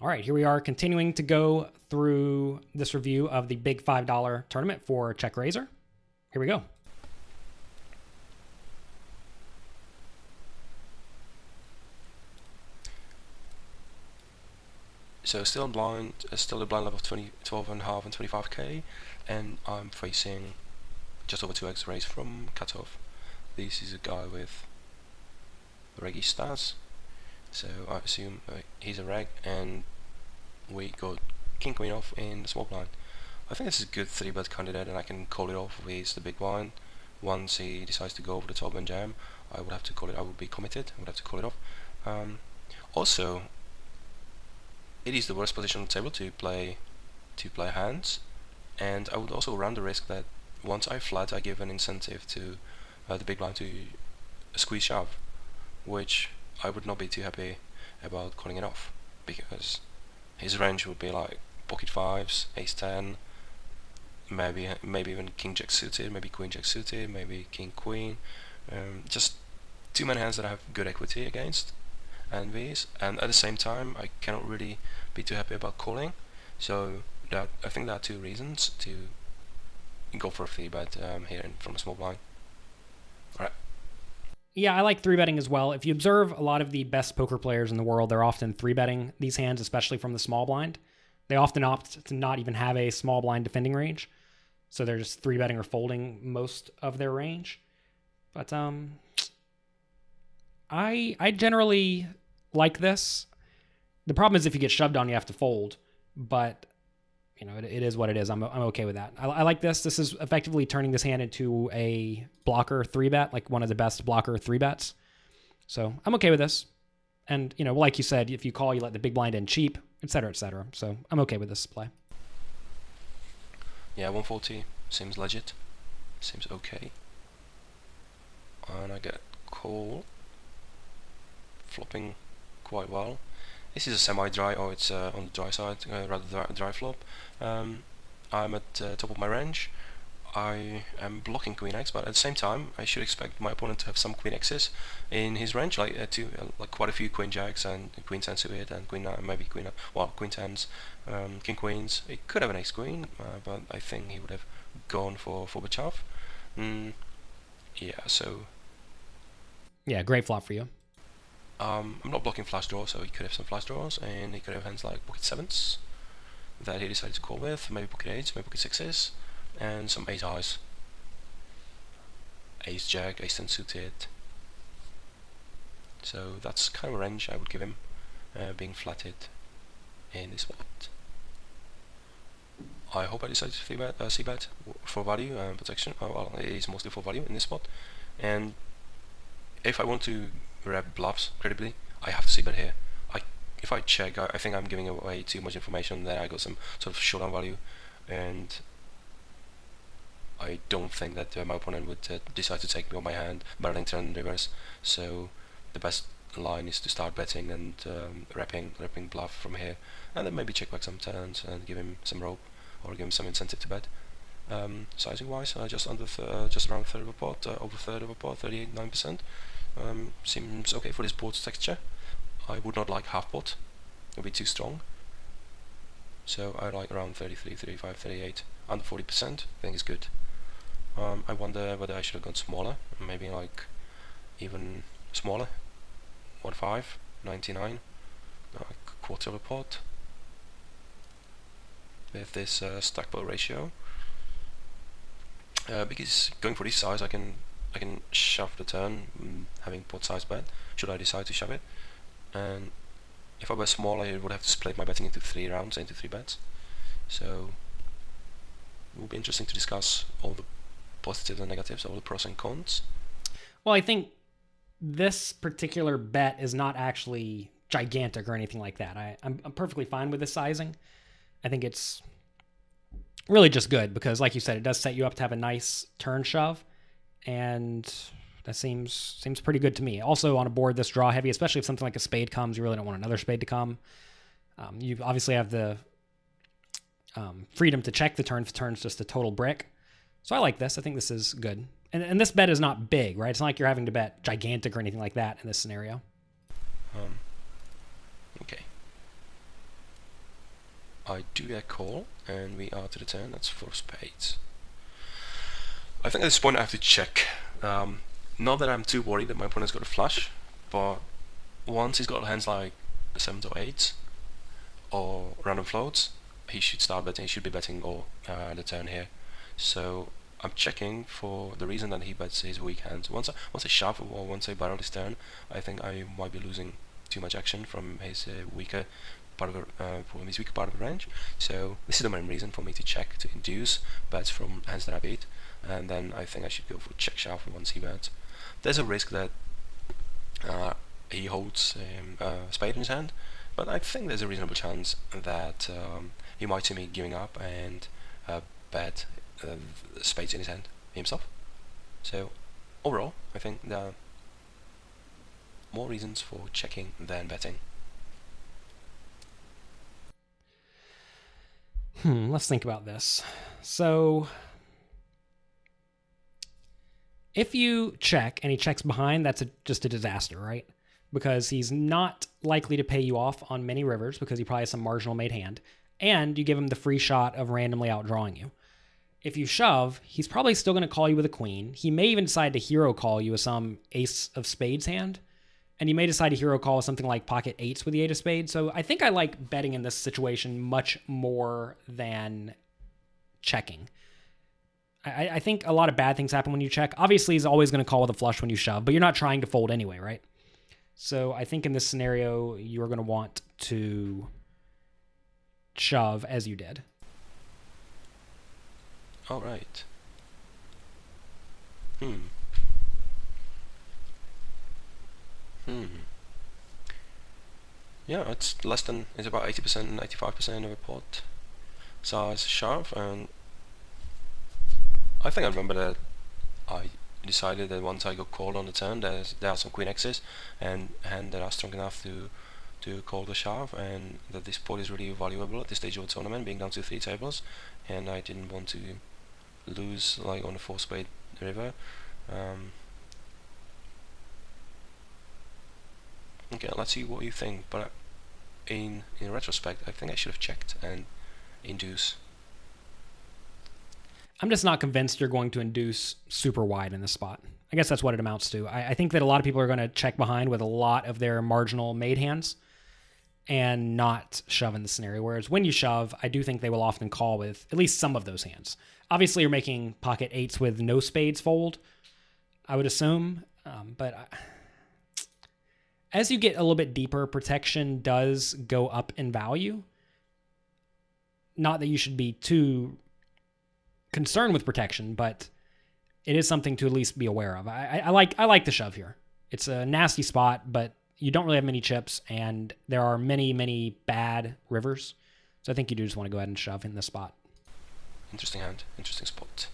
All right, here we are continuing to go through this review of the big $5 tournament for CzechRaizor. Here we go. So still blind, still the blind level of 12.5 and 25k, and I'm facing just over 2x raise from cutoff. This is a guy with reggy stats, so I assume he's a reg, and we got king queen off in the small blind. I think this is a good 3-bet candidate, and I can call it off with the big blind. Once he decides to go over the top and jam, I would have to call it. I would be committed. I would have to call it off. Also, it is the worst position on the table to play hands, and I would also run the risk that once I flat, I give an incentive to the big blind to squeeze shove, which I would not be too happy about calling it off, because his range would be like pocket fives, ace 10, maybe even king jack suited, maybe queen jack suited, maybe king queen, just too many hands that I have good equity against, and these, and at the same time I cannot really be too happy about calling. So that, I think there are two reasons to go for a 3-bet here from a small blind. Alright. Yeah, I like 3-betting as well. If you observe a lot of the best poker players in the world, they're often 3-betting these hands, especially from the small blind. They often opt to not even have a small blind defending range, so they're just 3-betting or folding most of their range. But I generally like this. The problem is if you get shoved on, you have to fold, but you know, it is what it is. I'm okay with that. I like this. This is effectively turning this hand into a blocker 3-bet, like one of the best blocker 3-bets. So I'm okay with this. And, you know, like you said, if you call, you let the big blind in cheap, et cetera, et cetera. So I'm okay with this play. Yeah, 140 seems legit. Seems okay. And I get call. Flopping quite well. This is a semi-dry, or it's on the dry side, rather dry flop. I'm at top of my range. I am blocking queen x, but at the same time, I should expect my opponent to have some queen x's in his range, like like quite a few queen jacks and queen 10 suited and queen 9, maybe queen 10s, king queens. He could have an ace queen, but I think he would have gone for the chaff. Yeah, so yeah, great flop for you. I'm not blocking flush draws, so he could have some flush draws, and he could have hands like pocket 7s that he decided to call with, maybe pocket 8s, maybe pocket 6s, and some ace highs. Ace jack, ace 10 suited. So that's kind of a range I would give him, being flatted in this spot. I hope I decided to c-bet for value and protection. Oh, well, it is mostly for value in this spot, and if I want to rep bluffs credibly, I have to c-bet here. If I check, I think I'm giving away too much information, then I got some sort of showdown value, and I don't think that my opponent would decide to take me on my hand, barreling turn in reverse. So the best line is to start betting and repping bluff from here, and then maybe check back some turns and give him some rope or give him some incentive to bet. Sizing wise, just around third of a pot, over third of a pot, 38.9%. Seems okay for this board's texture. I would not like half pot, it would be too strong. So I like around 33, 35, 38, under 40%, I think is good. I wonder whether I should have gone smaller, maybe like even smaller, 1.5, 99, like quarter of a pot. With this stack pot ratio. Because going for this size, I can shove the turn, having pot size bet, should I decide to shove it. And if I bet small, I would have to split my betting into 3 rounds, into 3 bets. So it will be interesting to discuss all the positives and negatives, all the pros and cons. Well, I think this particular bet is not actually gigantic or anything like that. I'm perfectly fine with the sizing. I think it's really just good because, like you said, it does set you up to have a nice turn shove, and that seems pretty good to me. Also, on a board this draw heavy, especially if something like a spade comes, you really don't want another spade to come. You obviously have the freedom to check the turn if the turn's just a total brick. So I like this. I think this is good. And this bet is not big, right? It's not like you're having to bet gigantic or anything like that in this scenario. Okay. I do get a call, and we are to the turn. That's 4 spades. I think at this point I have to check. Not that I'm too worried that my opponent's got a flush, but once he's got hands like 7s or 8s, or random floats, he should start betting. He should be betting all the turn here. So I'm checking for the reason that he bets his weak hands. Once I shove or once I barrel his turn, I think I might be losing too much action from his weaker part of the range. So this is the main reason for me to check, to induce bets from hands that I beat, and then I think I should go for check shove once he bets. There's a risk that he holds a spade in his hand, but I think there's a reasonable chance that he might see me giving up and bet spades in his hand himself. So overall, I think there are more reasons for checking than betting. Let's think about this. So if you check and he checks behind, that's just a disaster, right? Because he's not likely to pay you off on many rivers because he probably has some marginal made hand, and you give him the free shot of randomly outdrawing you. If you shove, he's probably still going to call you with a queen. He may even decide to hero call you with some ace of spades hand, and he may decide to hero call with something like pocket 8s with the 8 of spades. So I think I like betting in this situation much more than checking. I think a lot of bad things happen when you check. Obviously, he's always going to call with a flush when you shove, but you're not trying to fold anyway, right? So I think in this scenario, you're going to want to shove as you did. All right. Yeah, it's about 80%, 95% of a pot size shove, and I think I remember that I decided that once I got called on the turn, there are some queen X's and that are strong enough to call the shove, and that this pot is really valuable at this stage of the tournament, being down to 3 tables, and I didn't want to lose like on a 4 spade river. Okay, let's see what you think, but in retrospect, I think I should have checked and induce. I'm just not convinced you're going to induce super wide in this spot. I guess that's what it amounts to. I think that a lot of people are going to check behind with a lot of their marginal made hands and not shove in the scenario. Whereas when you shove, I do think they will often call with at least some of those hands. Obviously, you're making pocket 8s with no spades fold, I would assume. But as you get a little bit deeper, protection does go up in value. Not that you should be too concerned with protection, but it is something to at least be aware of. I like the shove here. It's a nasty spot, but you don't really have many chips, and there are many bad rivers. So I think you do just want to go ahead and shove in this spot. Interesting hand, interesting spot.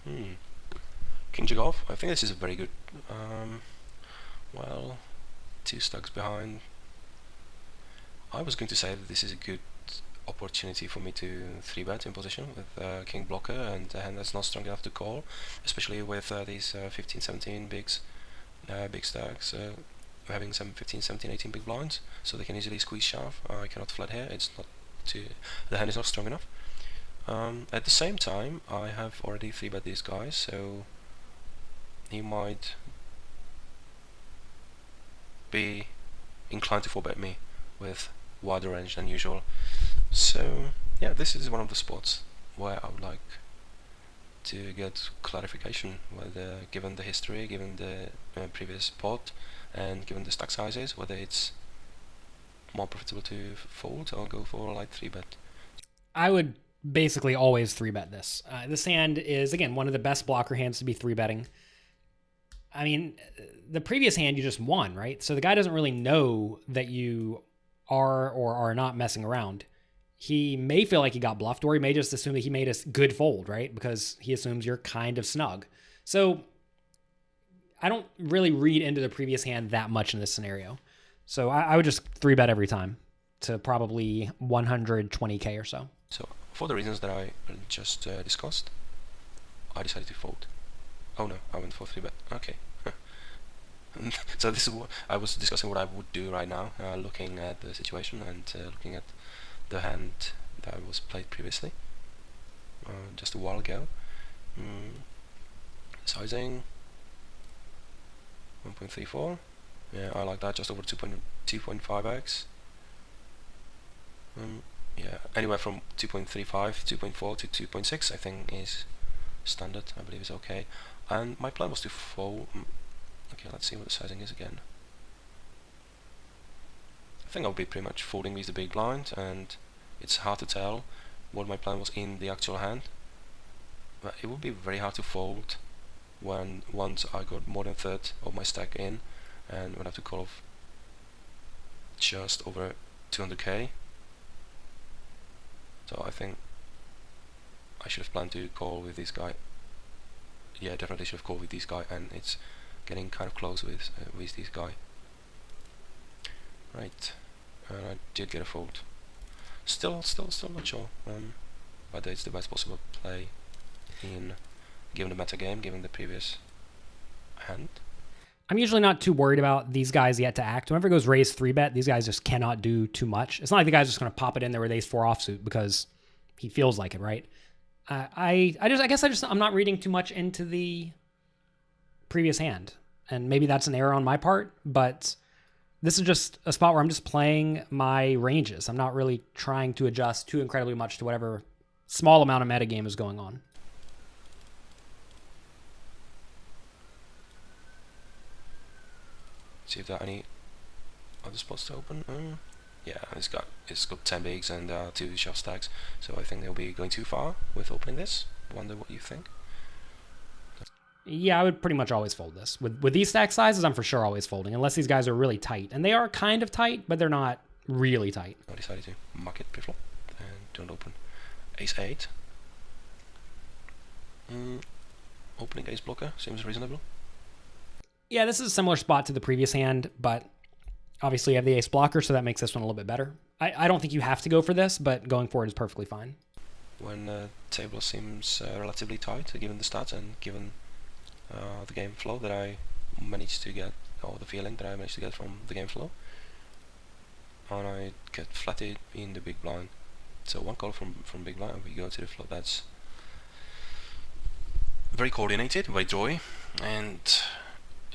King Jack off. I think this is a very good. Well, 2 stacks behind. I was going to say that this is a good opportunity for me to 3-bet in position with king blocker and a hand that's not strong enough to call, especially with these 15, 17 big stacks, having some 15, 17, 18 big blinds, so they can easily squeeze shove. I cannot flat here, the hand is not strong enough. At the same time, I have already 3-bet these guys, so he might be inclined to 4-bet me with wider range than usual. So yeah, this is one of the spots where I would like to get clarification, whether given the history, given the previous pot, and given the stack sizes, whether it's more profitable to fold or go for like 3-bet. I would basically always 3-bet this. This hand is, again, one of the best blocker hands to be 3-betting. I mean, the previous hand you just won, right? So the guy doesn't really know that you are or are not messing around. He may feel like he got bluffed, or he may just assume that he made a good fold, right? Because he assumes you're kind of snug. So I don't really read into the previous hand that much in this scenario. So I would just 3-bet every time to probably 120k or so. So for the reasons that I just discussed, I decided to fold. Oh no, I went for 3-bet. Okay. So this is what I was discussing what I would do right now, looking at the situation and looking at the hand that was played previously, just a while ago. Sizing 1.34. Yeah, I like that. Just over 2.5x. Yeah, anywhere from 2.35, 2.4 to 2.6, I think is standard. I believe is okay. And my plan was to fold. Okay, let's see what the sizing is again. I think I'll be pretty much folding with the big blind, and it's hard to tell what my plan was in the actual hand. But it would be very hard to fold when once I got more than a third of my stack in, and would have to call off just over 200k. So I think I should have planned to call with this guy. Yeah, definitely should have called with this guy, and it's getting kind of close with this guy. Right, and I did get a fold. Still not sure whether it's the best possible play in given the meta game, given the previous hand. I'm usually not too worried about these guys yet to act. Whenever it goes raise 3-bet, these guys just cannot do too much. It's not like the guy's just going to pop it in there with ace 4 offsuit because he feels like it, right? I'm not reading too much into the previous hand, and maybe that's an error on my part, but this is just a spot where I'm just playing my ranges. I'm not really trying to adjust too incredibly much to whatever small amount of metagame is going on. See if there are any other spots to open. Yeah, it's got 10 bigs and 2 shove stacks, so I think they'll be going too far with opening this. Wonder what you think. Yeah, I would pretty much always fold this. With these stack sizes, I'm for sure always folding, unless these guys are really tight. And they are kind of tight, but they're not really tight. I decided to muck it pre-flop and don't open ace 8. Opening ace blocker seems reasonable. Yeah, this is a similar spot to the previous hand, but obviously you have the ace blocker, so that makes this one a little bit better. I don't think you have to go for this, but going forward is perfectly fine. When the table seems relatively tight, given the stats and given the game flow that I managed to get, or the feeling that I managed to get from the game flow, and I get flatted in the big blind. So one call from big blind, we go to the flop. That's very coordinated, very drawy, and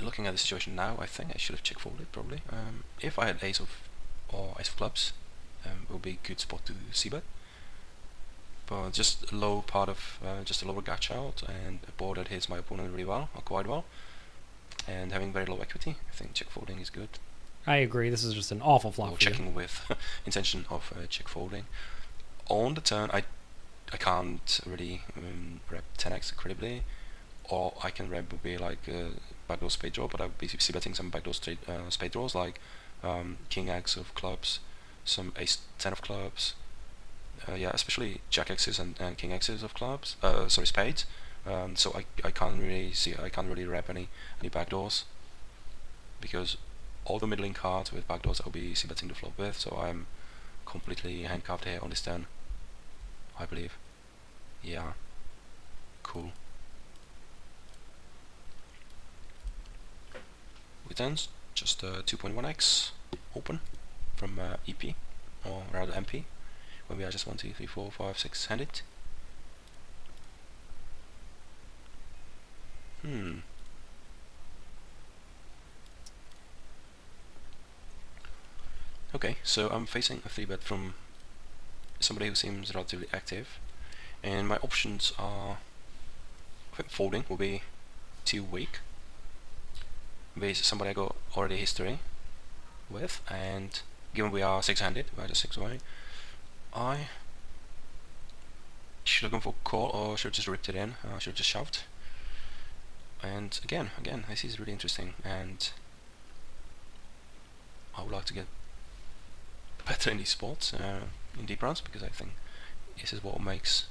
looking at the situation now, I think I should have check folded probably. If I had ace of clubs, it would be a good spot to c-bet. But just a low part of just a lower gacha out and a board that hits my opponent really well, or quite well, and having very low equity, I think check folding is good. I agree. This is just an awful flop. Or checking with intention of check folding. On the turn, I can't really rep 10x credibly, or I can rep would be like backdoor spade draw, but I would be c-betting some backdoor spade draws like king x of clubs, some ace 10 of clubs. Yeah, especially jack x's and king x's of clubs. Sorry, spades. So I can't really rep any backdoors, because all the middling cards with backdoors I'll be c-betting the flop with. So I'm completely handcuffed here on this turn, I believe. Yeah, cool. Returns just 2.1x open from EP, or rather MP. When we are just 1, 2, 3, 4, 5, 6 handed. Okay, so I'm facing a 3-bet from somebody who seems relatively active, and my options are, I think folding will be too weak. With somebody I got already history with, and given we are 6-handed, we're just 6 away, I should have gone for call, or should have just ripped it in. I should have just shoved. And again, this is really interesting, and I would like to get better in these spots in deep runs, because I think this is what makes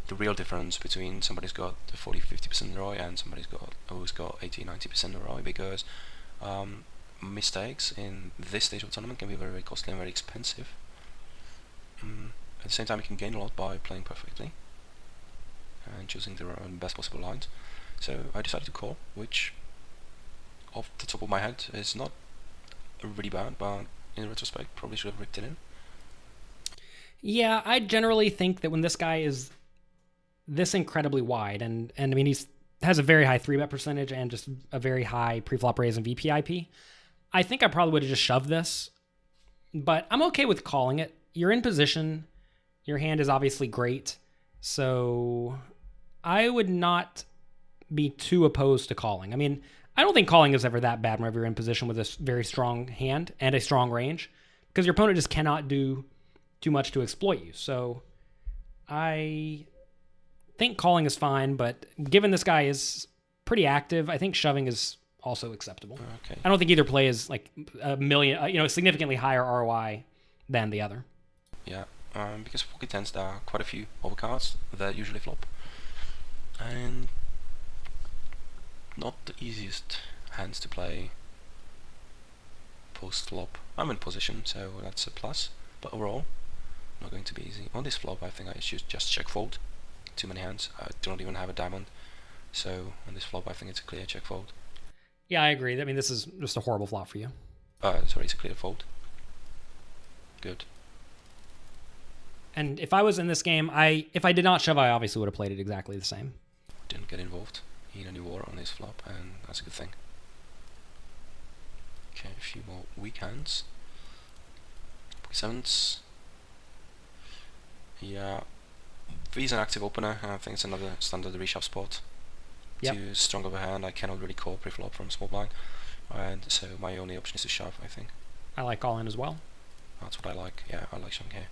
the real difference between somebody who's got the 40-50% ROI and somebody who's got 80-90% ROI, because mistakes in this stage of the tournament can be very, very costly and very expensive. At the same time, you can gain a lot by playing perfectly and choosing the best possible lines. So I decided to call, which off the top of my head is not really bad, but in retrospect, probably should have ripped it in. Yeah, I generally think that when this guy is this incredibly wide, and I mean has a very high 3-bet percentage and just a very high pre-flop raise and VPIP, I think I probably would have just shoved this, but I'm okay with calling it. You're in position. Your hand is obviously great, so I would not be too opposed to calling. I mean, I don't think calling is ever that bad whenever you're in position with a very strong hand and a strong range, because your opponent just cannot do too much to exploit you. So I think calling is fine, but given this guy is pretty active, I think shoving is also acceptable. Okay. I don't think either play is like a million, significantly higher ROI than the other. Yeah, because pocket tens, there are quite a few overcards that usually flop, and not the easiest hands to play post flop. I'm in position, so that's a plus, but overall not going to be easy. On this flop, I think I should just check fold. Too many hands. I don't even have a diamond, so on this flop I think it's a clear check fold. Yeah, I agree. I mean, this is just a horrible flop for you. Sorry, it's a clear fold. Good. And if I was in this game, if I did not shove, I obviously would have played it exactly the same. Didn't get involved in any war on this flop, and that's a good thing. Okay, a few more weak hands. Pocket sevens. Yeah, V is an active opener, and I think it's another standard reshove spot. Yep. Too strong of a hand, I cannot really call pre-flop from small blind, and so my only option is to shove, I think. I like calling as well. That's what I like. Yeah, I like shoving here.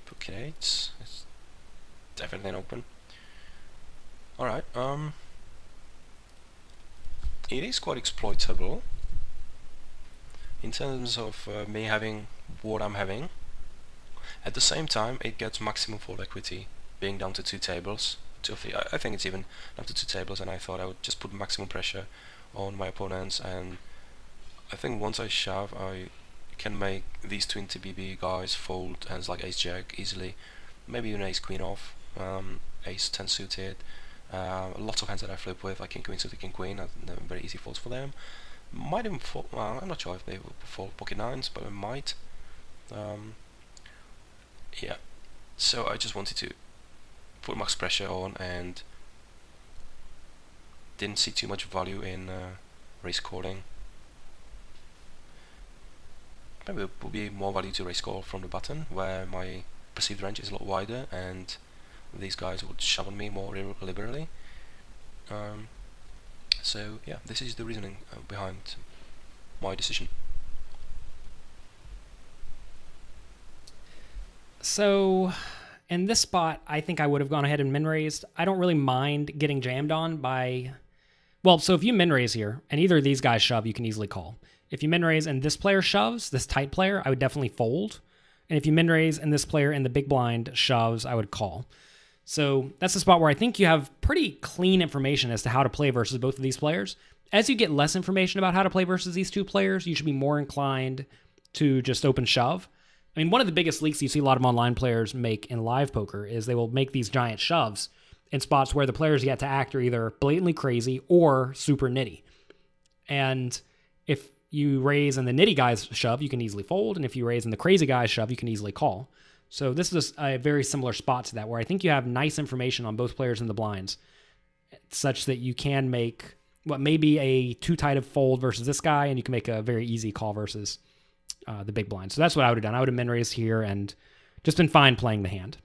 Pocket eights. It's definitely an open. Alright, it is quite exploitable in terms of me having what I'm having. At the same time, it gets maximum fold equity, being down to 2 tables. I think it's even down to 2 tables, and I thought I would just put maximum pressure on my opponents, and I think once I shove, I can make these twin TBB guys fold hands like ace-jack easily, maybe even ace-queen off, ace-10 suited, lots of hands that I flip with, like king-queen suited, king-queen, they're very easy folds for them. Might even fold, well, I'm not sure if they will fold pocket nines, but I might. Yeah, so I just wanted to put max pressure on, and didn't see too much value in raise calling. Maybe it would be more value to raise call from the button, where my perceived range is a lot wider, and these guys would shove on me more liberally. So yeah, this is the reasoning behind my decision. So in this spot, I think I would have gone ahead and min raised. I don't really mind getting jammed on by, well, so if you min raise here and either of these guys shove, you can easily call. If you min raise and this player shoves, this tight player, I would definitely fold. And if you min raise and this player in the big blind shoves, I would call. So that's the spot where I think you have pretty clean information as to how to play versus both of these players. As you get less information about how to play versus these two players, you should be more inclined to just open shove. I mean, one of the biggest leaks you see a lot of online players make in live poker is they will make these giant shoves in spots where the players yet to act are either blatantly crazy or super nitty. And if you raise and the nitty guys shove, you can easily fold. And if you raise and the crazy guys shove, you can easily call. So this is a very similar spot to that, where I think you have nice information on both players in the blinds, such that you can make what may be a too tight of fold versus this guy, and you can make a very easy call versus the big blind. So that's what I would have done. I would have min raised here and just been fine playing the hand.